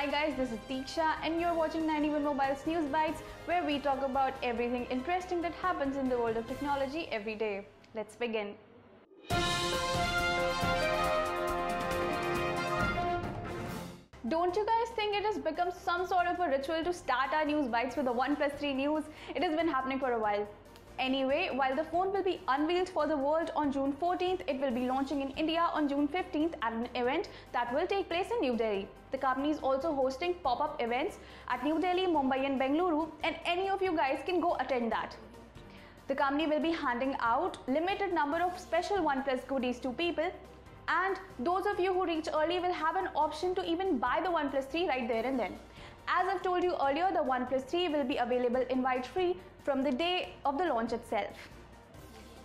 Hi guys, this is Deeksha and you're watching 91 Mobiles News Bites, where we talk about everything interesting that happens in the world of technology every day. Let's begin. Don't you guys think it has become some sort of a ritual to start our news bites with the OnePlus 3 news? It has been happening for a while. Anyway, while the phone will be unveiled for the world on June 14th, it will be launching in India on June 15th at an event that will take place in New Delhi. The company is also hosting pop-up events at New Delhi, Mumbai and Bengaluru, and any of you guys can go attend that. The company will be handing out limited number of special OnePlus goodies to people, and those of you who reach early will have an option to even buy the OnePlus 3 right there and then. As I've told you earlier, the OnePlus 3 will be available invite-free from the day of the launch itself.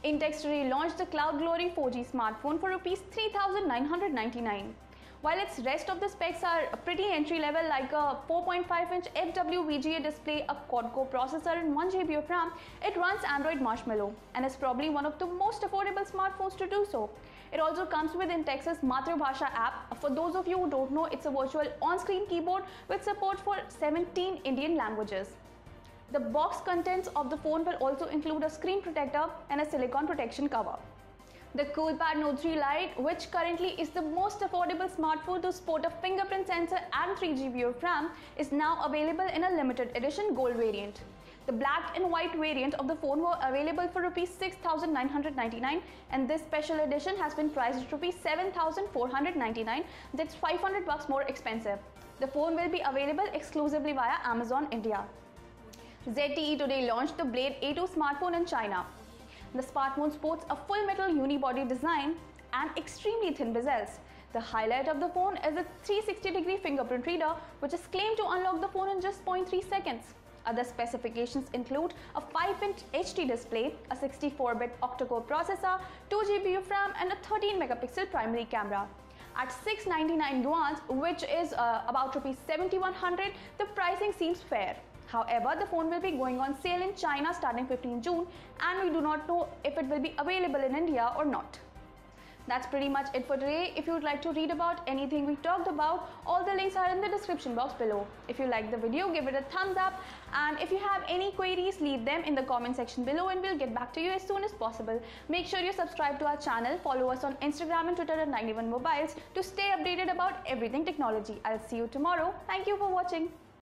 Intex today launched the Cloud Glory 4G smartphone for Rs 3,999. While its rest of the specs are pretty entry-level, like a 4.5-inch FWVGA display, a quad-core processor and 1GB of RAM, it runs Android Marshmallow and is probably one of the most affordable smartphones to do so. It also comes with Intex's Matrubhasha app. For those of you who don't know, it's a virtual on-screen keyboard with support for 17 Indian languages. The box contents of the phone will also include a screen protector and a silicone protection cover. The Coolpad Note 3 Lite, which currently is the most affordable smartphone to sport a fingerprint sensor and 3GB of RAM, is now available in a limited edition gold variant. The black and white variant of the phone were available for Rs 6,999, and this special edition has been priced at Rs 7,499. That's $500 more expensive. The phone will be available exclusively via Amazon India. ZTE today launched the Blade A2 smartphone in China. The smartphone sports a full metal unibody design and extremely thin bezels. The highlight of the phone is a 360-degree fingerprint reader, which is claimed to unlock the phone in just 0.3 seconds. Other specifications include a 5-inch HD display, a 64-bit octa-core processor, 2GB of RAM and a 13-megapixel primary camera. At 699 yuan, which is about Rs 7,100, the pricing seems fair. However, the phone will be going on sale in China starting 15 June, and we do not know if it will be available in India or not. That's pretty much it for today. If you would like to read about anything we talked about, all the links are in the description box below. If you like the video, give it a thumbs up, and if you have any queries, leave them in the comment section below and we'll get back to you as soon as possible. Make sure you subscribe to our channel, follow us on Instagram and Twitter at 91 Mobiles to stay updated about everything technology. I'll see you tomorrow. Thank you for watching.